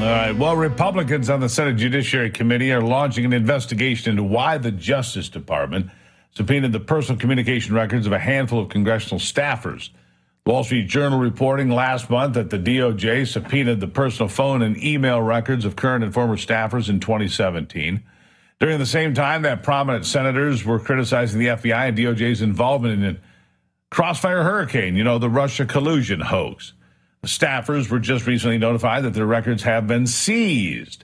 All right. Well, Republicans on the Senate Judiciary Committee are launching an investigation into why the Justice Department subpoenaed the personal communication records of a handful of congressional staffers. The Wall Street Journal reporting last month that the DOJ subpoenaed the personal phone and email records of current and former staffers in 2017. During the same time that prominent senators were criticizing the FBI and DOJ's involvement in a crossfire hurricane, the Russia collusion hoax. The staffers were just recently notified that their records have been seized,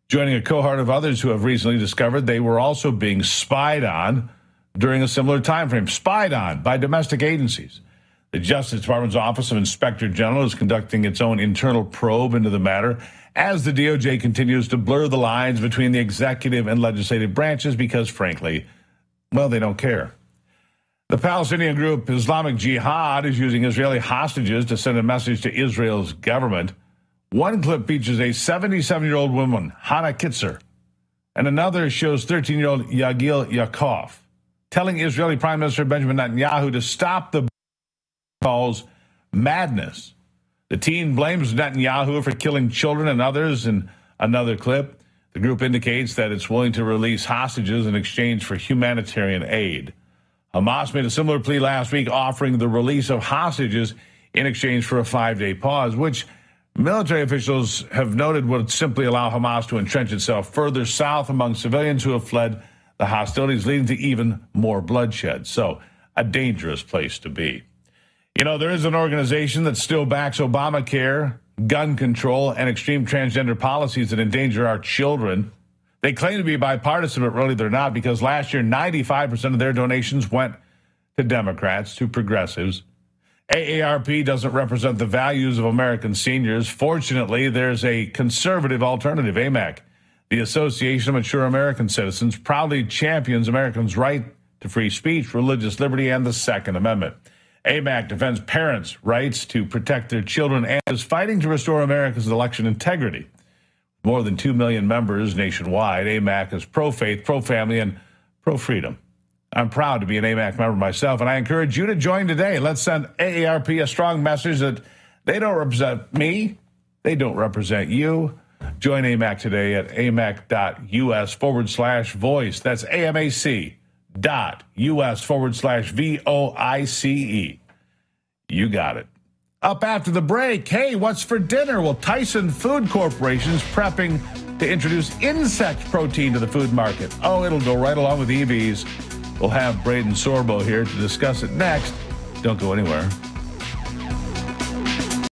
joining a cohort of others who have recently discovered they were also being spied on during a similar time frame, spied on by domestic agencies. The Justice Department's Office of Inspector General is conducting its own internal probe into the matter as the DOJ continues to blur the lines between the executive and legislative branches because, frankly, they don't care. The Palestinian group Islamic Jihad is using Israeli hostages to send a message to Israel's government. One clip features a 77-year-old woman, Hannah Kitzer, and another shows 13-year-old Yagil Yaakov, telling Israeli Prime Minister Benjamin Netanyahu to stop the calls madness. The teen blames Netanyahu for killing children and others. In another clip, the group indicates that it's willing to release hostages in exchange for humanitarian aid. Hamas made a similar plea last week, offering the release of hostages in exchange for a 5-day pause, which military officials have noted would simply allow Hamas to entrench itself further south among civilians who have fled the hostilities, leading to even more bloodshed. So, a dangerous place to be. There is an organization that still backs Obamacare, gun control, and extreme transgender policies that endanger our children. They claim to be bipartisan, but really they're not, because last year, 95% of their donations went to Democrats, to progressives. AARP doesn't represent the values of American seniors. Fortunately, there's a conservative alternative, AMAC. The Association of Mature American Citizens proudly champions Americans' right to free speech, religious liberty, and the Second Amendment. AMAC defends parents' rights to protect their children and is fighting to restore America's election integrity. More than 2 million members nationwide, AMAC is pro-faith, pro-family, and pro-freedom. I'm proud to be an AMAC member myself, and I encourage you to join today. Let's send AARP a strong message that they don't represent me, they don't represent you. Join AMAC today at amac.us/voice. That's AMAC.us/VOICE. You got it. Up after the break, hey, what's for dinner? Well, Tyson Food Corporation's prepping to introduce insect protein to the food market. Oh, it'll go right along with EVs. We'll have Braden Sorbo here to discuss it next. Don't go anywhere.